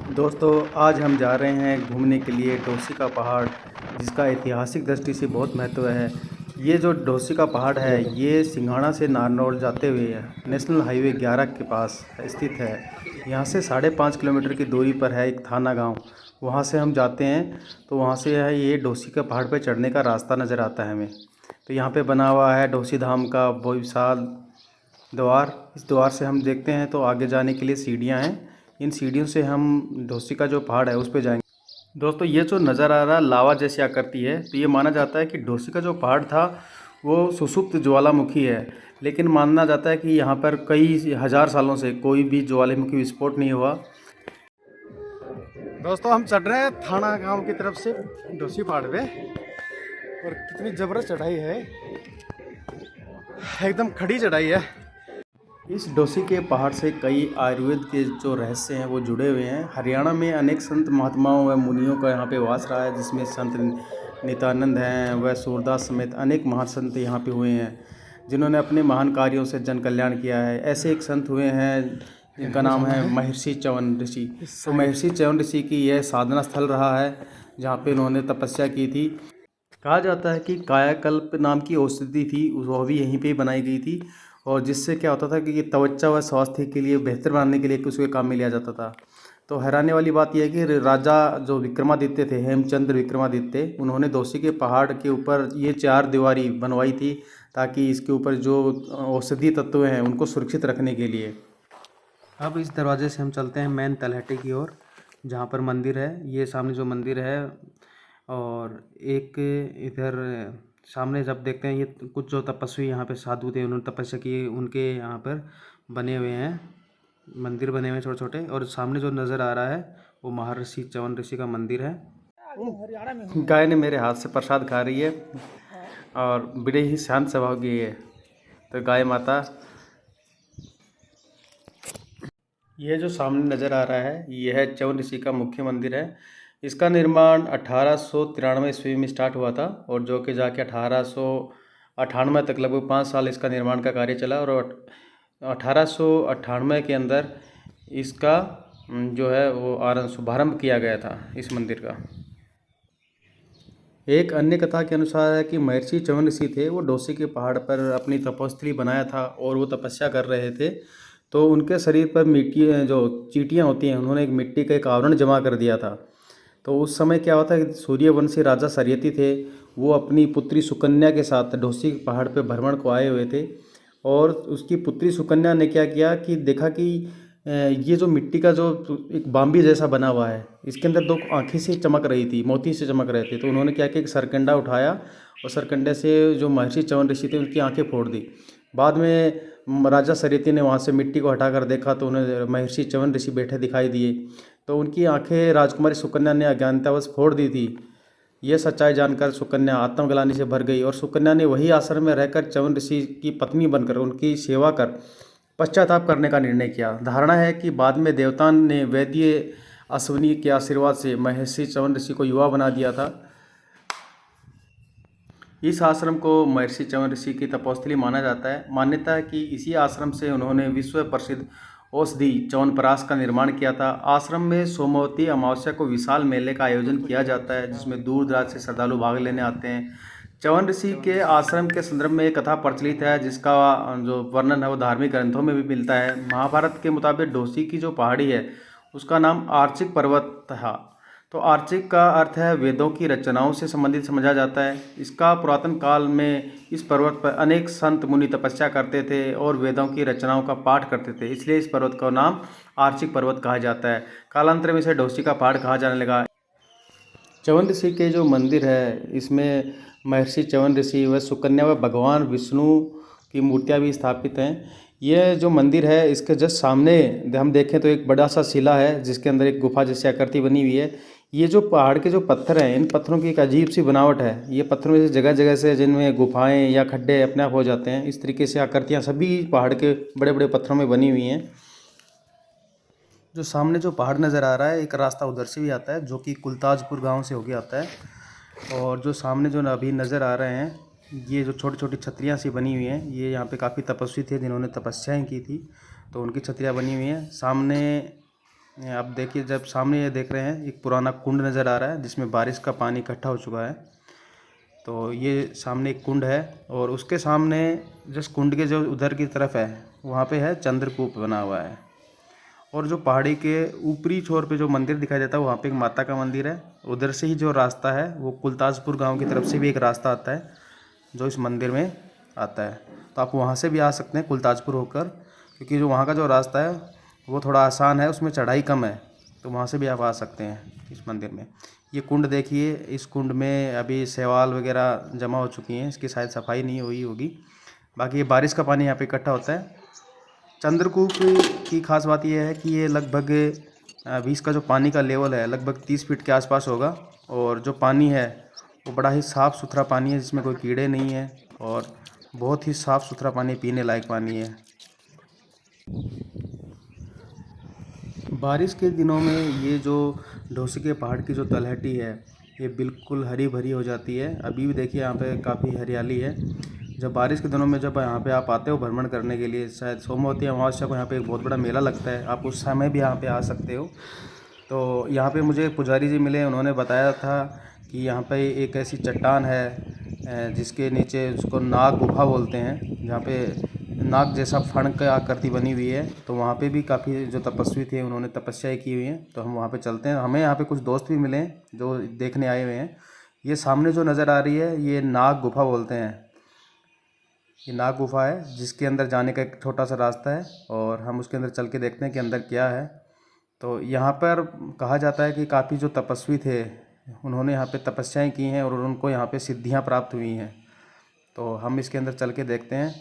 दोस्तों, आज हम जा रहे हैं घूमने के लिए डोसी पहाड़, जिसका ऐतिहासिक दृष्टि से बहुत महत्व है। ये जो डोसी पहाड़ है, ये सिंघाड़ा से नारनौल जाते हुए नेशनल हाईवे 11 के पास स्थित है। यहाँ से 5.5 किलोमीटर की दूरी पर है एक थाना गांव। वहाँ से हम जाते हैं तो वहाँ से है ये डोसी पहाड़ पर चढ़ने का रास्ता नज़र आता है हमें। तो यहाँ पे बना हुआ है डोसी धाम का बहुत विशाल द्वार। इस द्वार से हम देखते हैं तो आगे जाने के लिए सीढ़ियाँ हैं। इन सीढ़ियों से हम डोसी जो पहाड़ है उस पे जाएंगे। दोस्तों, ये जो नज़र आ रहा लावा जैसी आकृति है, तो ये माना जाता है कि डोसी जो पहाड़ था वो सुषुप्त ज्वालामुखी है। लेकिन माना जाता है कि यहाँ पर कई हज़ार सालों से कोई भी ज्वालामुखी विस्फोट नहीं हुआ। दोस्तों, हम चढ़ रहे हैं थाना गांव की तरफ से डोसी पहाड़ पे, और कितनी ज़बरदस्त चढ़ाई है, एकदम खड़ी चढ़ाई है। इस डोसी के पहाड़ से कई आयुर्वेद के जो रहस्य हैं वो जुड़े हुए हैं। हरियाणा में अनेक संत महात्माओं व मुनियों का यहाँ पे वास रहा है, जिसमें संत नित्यानंद हैं व सूरदास समेत अनेक महासंत यहाँ पे हुए हैं, जिन्होंने अपने महान कार्यों से जन कल्याण किया है। ऐसे एक संत हुए हैं जिनका नाम है महर्षि च्यवन ऋषि। तो महर्षि च्यवन ऋषि की यह साधना स्थल रहा है, जहाँ पे उन्होंने तपस्या की थी। कहा जाता है कि कायाकल्प नाम की औषधि थी, वह भी यहीं पे ही बनाई गई थी, और जिससे क्या होता था कि त्वचा व स्वास्थ्य के लिए बेहतर बनाने के लिए उसके काम में लिया जाता था। तो हैरानी वाली बात यह है कि राजा जो विक्रमादित्य थे, हेमचंद्र विक्रमादित्य, उन्होंने डोसी के पहाड़ के ऊपर ये 4 दीवारी बनवाई थी, ताकि इसके ऊपर जो औषधि तत्व हैं उनको सुरक्षित रखने के लिए। अब इस दरवाजे से हम चलते हैं मेन तलहटी की ओर, जहाँ पर मंदिर है। ये सामने जो मंदिर है, और एक इधर सामने जब देखते हैं, ये कुछ जो तपस्वी यहाँ पे साधु थे, उन्होंने तपस्या की, उनके यहाँ पर बने हुए हैं मंदिर, बने हुए छोटे छोटे। और सामने जो नज़र आ रहा है वो महर्षि च्यवन ऋषि का मंदिर है। गाय ने मेरे हाथ से प्रसाद खा रही है और बड़े ही शांत स्वभाव की है। तो गाय माता, यह जो सामने नज़र आ रहा है यह है च्यवन ऋषि का मुख्य मंदिर है। इसका निर्माण 1893 ईस्वी में स्टार्ट हुआ था, और जो कि जाके 1898 तक लगभग 5 साल इसका निर्माण का कार्य चला। और 1898 के अंदर इसका जो है वो शुभारंभ किया गया था इस मंदिर का। एक अन्य कथा के अनुसार है कि महर्षि च्यवन ऋषि थे, वो डोसी के पहाड़ पर अपनी तपस्थली बनाया था और वो तपस्या कर रहे थे। तो उनके शरीर पर मिट्टी जो चींटियाँ होती हैं, उन्होंने एक मिट्टी का एक आवरण जमा कर दिया था। तो उस समय क्या होता है कि सूर्यवंशी राजा सरियती थे, वो अपनी पुत्री सुकन्या के साथ डोसी पहाड़ पर भ्रमण को आए हुए थे। और उसकी पुत्री सुकन्या ने क्या किया कि देखा कि ये जो मिट्टी का जो एक बाम्बी जैसा बना हुआ है, इसके अंदर 2 आँखें से चमक रही थी, मोती से चमक रहे थे। तो उन्होंने क्या किया, एक सरकंडा उठाया और सरकंडे से जो महर्षि च्यवन ऋषि थे उनकी आँखें फोड़ दी। बाद में राजा सरियती ने वहाँ से मिट्टी को हटाकर देखा तो उन्हें महर्षि च्यवन ऋषि बैठे दिखाई दिए। तो उनकी आँखें राजकुमारी सुकन्या ने अज्ञानतावश फोड़ दी थी। यह सच्चाई जानकर सुकन्या आत्मग्लानि से भर गई, और सुकन्या ने वही आश्रम में रहकर च्यवन ऋषि की पत्नी बनकर उनकी सेवा कर पश्चाताप करने का निर्णय किया। धारणा है कि बाद में देवता ने वैद्य अश्विनी के आशीर्वाद से महर्षि च्यवन ऋषि को युवा बना दिया था। इस आश्रम को महर्षि च्यवन ऋषि की तपोस्थली माना जाता है। मान्यता है कि इसी आश्रम से उन्होंने विश्व प्रसिद्ध औषधि च्यवनप्राश का निर्माण किया था। आश्रम में सोमवती अमावस्या को विशाल मेले का आयोजन किया जाता है, जिसमें दूर दराज से श्रद्धालु भाग लेने आते हैं। च्यवन ऋषि के आश्रम के संदर्भ में एक कथा प्रचलित है, जिसका जो वर्णन है वो धार्मिक ग्रंथों में भी मिलता है। महाभारत के मुताबिक डोसी की जो पहाड़ी है उसका नाम आर्चिक पर्वत था। तो आर्चिक का अर्थ है वेदों की रचनाओं से संबंधित समझा जाता है। इसका पुरातन काल में इस पर्वत पर अनेक संत मुनि तपस्या करते थे और वेदों की रचनाओं का पाठ करते थे, इसलिए इस पर्वत का नाम आर्चिक पर्वत कहा जाता है। कालांतर में इसे डोसी का पहाड़ कहा जाने लगा। च्यवन ऋषि के जो मंदिर है, इसमें महर्षि च्यवन ऋषि व सुकन्या व भगवान विष्णु की मूर्तियाँ भी स्थापित हैं। यह जो मंदिर है, इसके जस्ट सामने हम देखें तो एक बड़ा सा शिला है, जिसके अंदर एक गुफा जैसी आकृति बनी हुई है। ये जो पहाड़ के जो पत्थर हैं, इन पत्थरों की एक अजीब सी बनावट है। ये पत्थरों में से जगह जगह से जिनमें गुफाएं या खड्डे अपने आप हो जाते हैं, इस तरीके से आकृतियाँ सभी पहाड़ के बड़े बड़े पत्थरों में बनी हुई हैं। जो सामने जो पहाड़ नज़र आ रहा है, एक रास्ता उधर से भी आता है जो कि कुलताजपुर गांव से होके आता है। और जो सामने जो अभी नज़र आ रहे हैं, ये जो छोटी छोटी छतरियाँ सी बनी हुई हैं, ये यहाँ पे काफ़ी तपस्वी थे जिन्होंने तपस्याएं की थी, तो उनकी छतरियाँ बनी हुई हैं। सामने ये आप देखिए, जब सामने ये देख रहे हैं एक पुराना कुंड नज़र आ रहा है जिसमें बारिश का पानी इकट्ठा हो चुका है। तो ये सामने एक कुंड है और उसके सामने जिस कुंड के जो उधर की तरफ है वहाँ पे है चंद्रकूप बना हुआ है। और जो पहाड़ी के ऊपरी छोर पे जो मंदिर दिखाई देता है वहाँ पे एक माता का मंदिर है। उधर से ही जो रास्ता है वो कुलताजपुर गांव की तरफ से भी एक रास्ता आता है जो इस मंदिर में आता है। तो आप वहाँ से भी आ सकते हैं कुलताजपुर होकर, क्योंकि जो वहाँ का जो रास्ता है वो थोड़ा आसान है, उसमें चढ़ाई कम है। तो वहाँ से भी आप आ सकते हैं इस मंदिर में। ये कुंड देखिए, इस कुंड में अभी शैवाल वगैरह जमा हो चुकी हैं, इसकी शायद सफाई नहीं हुई होगी। बाकी ये बारिश का पानी यहाँ पे इकट्ठा होता है। चंद्रकूप की खास बात यह है कि ये लगभग 20 का जो पानी का लेवल है लगभग 30 फीट के आसपास होगा। और जो पानी है वो बड़ा ही साफ़ सुथरा पानी है जिसमें कोई कीड़े नहीं है और बहुत ही साफ़ सुथरा पानी, पीने लायक पानी है। बारिश के दिनों में ये जो ढोसी के पहाड़ की जो तलहटी है ये बिल्कुल हरी भरी हो जाती है। अभी भी देखिए यहाँ पे काफ़ी हरियाली है। जब बारिश के दिनों में जब यहाँ पे आप आते हो भ्रमण करने के लिए, शायद सोमवती अमावस्या को यहाँ पे एक बहुत बड़ा मेला लगता है, आप उस समय भी यहाँ पे आ सकते हो। तो यहाँ पे मुझे पुजारी जी मिले, उन्होंने बताया था कि यहाँ पे एक ऐसी चट्टान है जिसके नीचे, उसको नाग गुफा बोलते हैं, जहाँ पे नाग जैसा फण का आकृति बनी हुई है। तो वहाँ पे भी काफ़ी जो तपस्वी थे उन्होंने तपस्याएं की हुई हैं। तो हम वहाँ पे चलते हैं। हमें यहाँ पे कुछ दोस्त भी मिले हैं जो देखने आए हुए हैं। ये सामने जो नज़र आ रही है ये नाग गुफा बोलते हैं। ये नाग गुफा है जिसके अंदर जाने का एक छोटा सा रास्ता है और हम उसके अंदर चल के देखते हैं कि अंदर क्या है। तो यहाँ पर कहा जाता है कि काफ़ी जो तपस्वी थे उन्होंने यहाँ पे तपस्याएं की हैं और उनको यहाँ पे सिद्धियाँ प्राप्त हुई हैं। तो हम इसके अंदर चल के देखते हैं।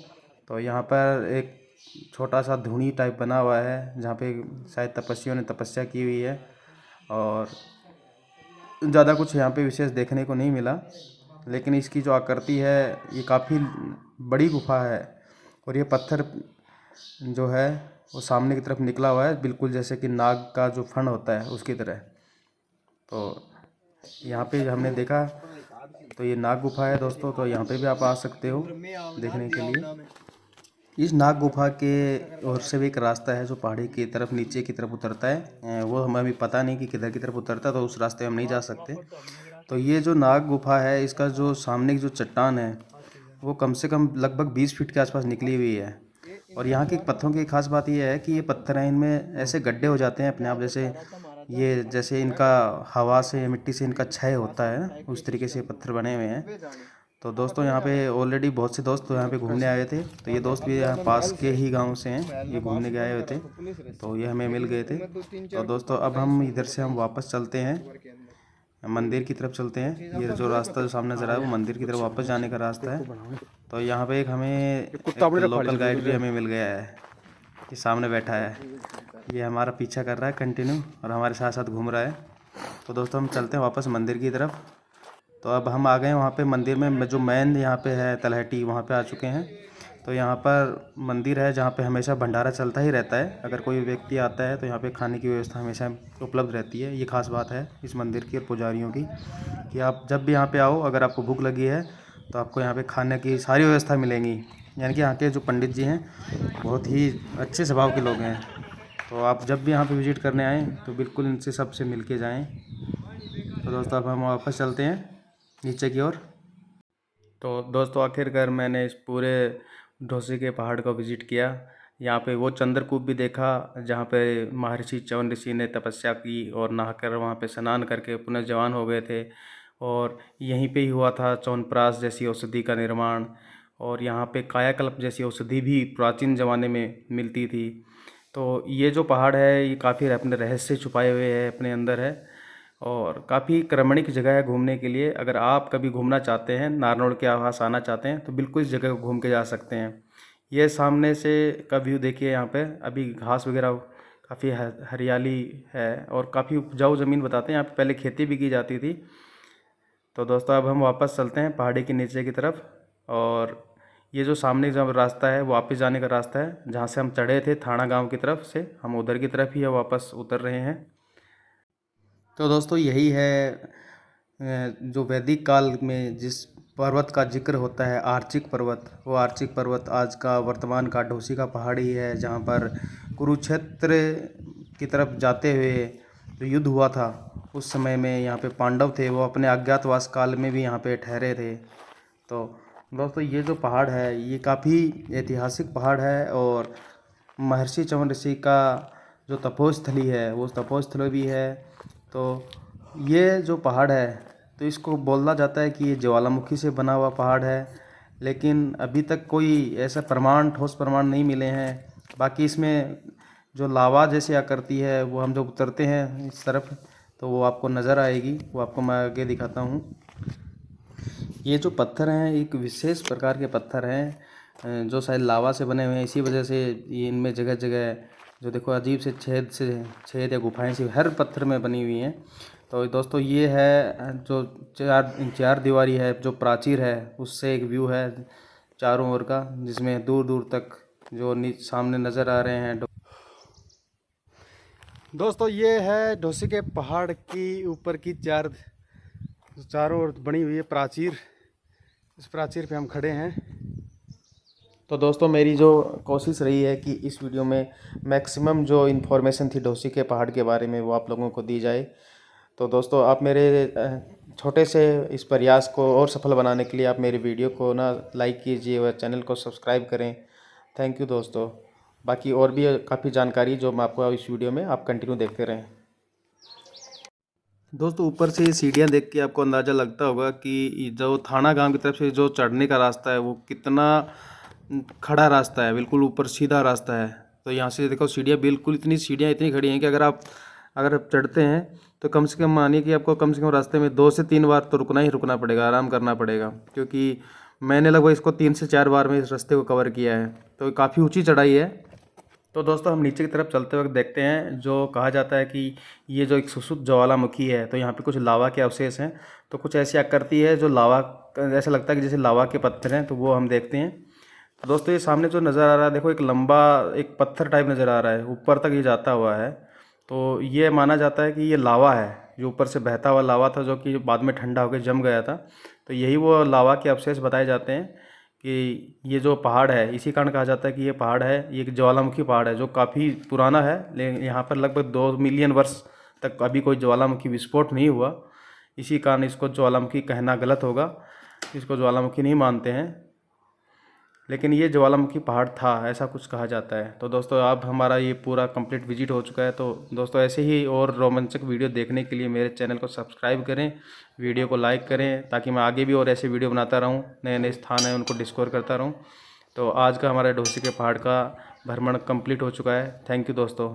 तो यहाँ पर एक छोटा सा धुनी टाइप बना हुआ है जहाँ पे शायद तपस्वियों ने तपस्या की हुई है और ज़्यादा कुछ यहाँ पे विशेष देखने को नहीं मिला। लेकिन इसकी जो आकृति है ये काफ़ी बड़ी गुफा है और ये पत्थर जो है वो सामने की तरफ निकला हुआ है, बिल्कुल जैसे कि नाग का जो फण होता है उसकी तरह। तो यहाँ पे हमने देखा, तो ये नाग गुफा है दोस्तों। तो यहाँ पे भी आप आ सकते हो देखने के लिए। इस नाग गुफा के ओर से भी एक रास्ता है जो पहाड़ी की तरफ नीचे की तरफ उतरता है। वो हमें अभी पता नहीं कि किधर की तरफ उतरता है, तो उस रास्ते हम नहीं जा सकते। तो ये जो नाग गुफा है इसका जो सामने की जो चट्टान है वो कम से कम लगभग 20 फीट के आसपास निकली हुई है। और यहाँ के पत्थरों की खास बात यह है कि ये पत्थर हैं, इनमें ऐसे गड्ढे हो जाते हैं अपने आप, जैसे इनका हवा से, मिट्टी से इनका क्षय होता है, उस तरीके से पत्थर बने हुए हैं। तो दोस्तों यहाँ पे ऑलरेडी बहुत से दोस्त यहाँ पे घूमने आए थे। तो ये दोस्त भी यहाँ पास के ही गांव से हैं, ये घूमने के आए हुए थे, तो ये हमें मिल गए थे। तो दोस्तों अब हम इधर से हम वापस चलते हैं, मंदिर की तरफ चलते हैं। ये जो रास्ता जो सामने नजर आया वो मंदिर की तरफ वापस जाने का रास्ता है। तो यहाँ पे एक लोकल गाइड भी हमें मिल गया है, ये सामने बैठा है, ये हमारा पीछा कर रहा है कंटिन्यू और हमारे साथ साथ घूम रहा है। तो दोस्तों हम चलते हैं वापस मंदिर की तरफ। तो अब हम आ गए वहाँ पे मंदिर में, जो मेन यहाँ पे है तलहटी, वहाँ पे आ चुके हैं। तो यहाँ पर मंदिर है जहाँ पे हमेशा भंडारा चलता ही रहता है। अगर कोई व्यक्ति आता है तो यहाँ पे खाने की व्यवस्था हमेशा उपलब्ध रहती है। ये खास बात है इस मंदिर की और पुजारियों की कि आप जब भी यहाँ पे आओ, अगर आपको भूख लगी है तो आपको यहाँ पे खाने की सारी व्यवस्था मिलेंगी। यानी कि यहाँ के जो पंडित जी हैं बहुत ही अच्छे स्वभाव के लोग हैं। तो आप जब भी यहाँ पे विज़िट करने आएँ तो बिल्कुल इनसे सबसे मिल के जाएँ। तो दोस्तों अब हम वापस चलते हैं नीचे की ओर। तो दोस्तों आखिरकार मैंने इस पूरे ढोसी के पहाड़ को विज़िट किया। यहाँ पे वो चंद्रकूप भी देखा जहाँ पे महर्षि च्यवन ऋषि ने तपस्या की और नहाकर वहाँ पे स्नान करके पुनः जवान हो गए थे। और यहीं पे ही हुआ था च्यवनप्राश जैसी औषधि का निर्माण। और यहाँ पे कायाकल्प जैसी औषधि भी प्राचीन ज़माने में मिलती थी। तो ये जो पहाड़ है ये काफ़ी अपने रहस्य छुपाए हुए है, अपने अंदर है और काफ़ी क्रमणिक जगह है घूमने के लिए। अगर आप कभी घूमना चाहते हैं, नारनौल के आसपास आना चाहते हैं, तो बिल्कुल इस जगह को घूम के जा सकते हैं। ये सामने से का व्यू देखिए, यहाँ पे अभी घास वगैरह काफ़ी हरियाली है और काफ़ी उपजाऊ ज़मीन बताते हैं। यहाँ पे पहले खेती भी की जाती थी। तो दोस्तों अब हम वापस चलते हैं पहाड़ी के नीचे की तरफ। और ये जो सामने जो रास्ता है वो वापस जाने का रास्ता है, जहाँ से हम चढ़े थे थाना गाँव की तरफ से, हम उधर की तरफ ही वापस उतर रहे हैं। तो दोस्तों यही है जो वैदिक काल में जिस पर्वत का जिक्र होता है, आर्चिक पर्वत, वो आर्चिक पर्वत आज का वर्तमान का ढोसी का पहाड़ ही है, जहाँ पर कुरुक्षेत्र की तरफ जाते हुए जो युद्ध हुआ था उस समय में यहाँ पे पांडव थे, वो अपने अज्ञातवास काल में भी यहाँ पे ठहरे थे। तो दोस्तों ये जो पहाड़ है ये काफ़ी ऐतिहासिक पहाड़ है और महर्षि च्यवन ऋषि का जो तपोस्थली है वो तपोस्थली भी है। तो ये जो पहाड़ है तो इसको बोला जाता है कि ये ज्वालामुखी से बना हुआ पहाड़ है, लेकिन अभी तक कोई ऐसा ठोस प्रमाण नहीं मिले हैं। बाकी इसमें जो लावा जैसी आकृति है वो हम जब उतरते हैं इस तरफ तो वो आपको नज़र आएगी, वो आपको मैं आगे दिखाता हूँ। ये जो पत्थर हैं एक विशेष प्रकार के पत्थर हैं जो शायद लावा से बने हुए हैं, इसी वजह से ये इनमें जगह जगह जो देखो अजीब से छेद या गुफाएं सी हर पत्थर में बनी हुई हैं। तो दोस्तों ये है जो चार दीवारी है, जो प्राचीर है उससे एक व्यू है चारों ओर का, जिसमें दूर दूर तक जो सामने नज़र आ रहे हैं। दोस्तों ये है ढोसी के पहाड़ की ऊपर की चारों ओर बनी हुई है प्राचीर। इस प्राचीर पे हम खड़े हैं। तो दोस्तों मेरी जो कोशिश रही है कि इस वीडियो में मैक्सिमम जो इन्फॉर्मेशन थी ढोसी के पहाड़ के बारे में वो आप लोगों को दी जाए। तो दोस्तों आप मेरे छोटे से इस प्रयास को और सफल बनाने के लिए आप मेरी वीडियो को ना लाइक कीजिए और चैनल को सब्सक्राइब करें। थैंक यू दोस्तों। बाकी और भी काफ़ी जानकारी जो मैं आपको इस वीडियो में आप कंटिन्यू देखते रहें। दोस्तों ऊपर से ये सीढ़ियाँ देख के आपको अंदाज़ा लगता होगा कि जो थाना गांव की तरफ से जो चढ़ने का रास्ता है वो कितना खड़ा रास्ता है, बिल्कुल ऊपर सीधा रास्ता है। तो यहाँ से देखो सीढ़ियाँ बिल्कुल सीढ़ियाँ इतनी खड़ी हैं कि अगर आप चढ़ते हैं तो कम से कम मानिए कि आपको कम से कम रास्ते में 2 से 3 बार तो रुकना पड़ेगा, आराम करना पड़ेगा, क्योंकि मैंने लगभग इसको 3 से 4 बार में इस रास्ते को कवर किया है। तो काफ़ी ऊँची चढ़ाई है। तो दोस्तों हम नीचे की तरफ चलते वक्त देखते हैं, जो कहा जाता है कि ये जो एक सुसुप्त ज्वालामुखी है तो यहाँ पे कुछ लावा के अवशेष हैं। तो कुछ ऐसी आकृति है जो लावा, ऐसा लगता है कि जैसे लावा के पत्थर हैं, तो वो हम देखते हैं। तो दोस्तों ये सामने जो नज़र आ रहा है देखो, एक लंबा एक पत्थर टाइप नज़र आ रहा है, ऊपर तक ये जाता हुआ है। तो ये माना जाता है कि ये लावा है, जो ऊपर से बहता हुआ लावा था, जो कि बाद में ठंडा होकर जम गया था। तो यही वो लावा के अवशेष बताए जाते हैं कि ये जो पहाड़ है, इसी कारण कहा जाता है कि ये पहाड़ है, ये एक ज्वालामुखी पहाड़ है जो काफ़ी पुराना है। लेकिन यहाँ पर लगभग 2 मिलियन वर्ष तक अभी कोई ज्वालामुखी विस्फोट नहीं हुआ, इसी कारण इसको ज्वालामुखी कहना गलत होगा, इसको ज्वालामुखी नहीं मानते हैं। लेकिन ये ज्वालामुखी पहाड़ था, ऐसा कुछ कहा जाता है। तो दोस्तों अब हमारा ये पूरा कंप्लीट विजिट हो चुका है। तो दोस्तों ऐसे ही और रोमांचक वीडियो देखने के लिए मेरे चैनल को सब्सक्राइब करें, वीडियो को लाइक करें, ताकि मैं आगे भी और ऐसे वीडियो बनाता रहूं, नए नए स्थान हैं उनको डिस्कवर करता रहूं। तो आज का हमारा ढोसी के पहाड़ का भ्रमण कंप्लीट हो चुका है। थैंक यू दोस्तों।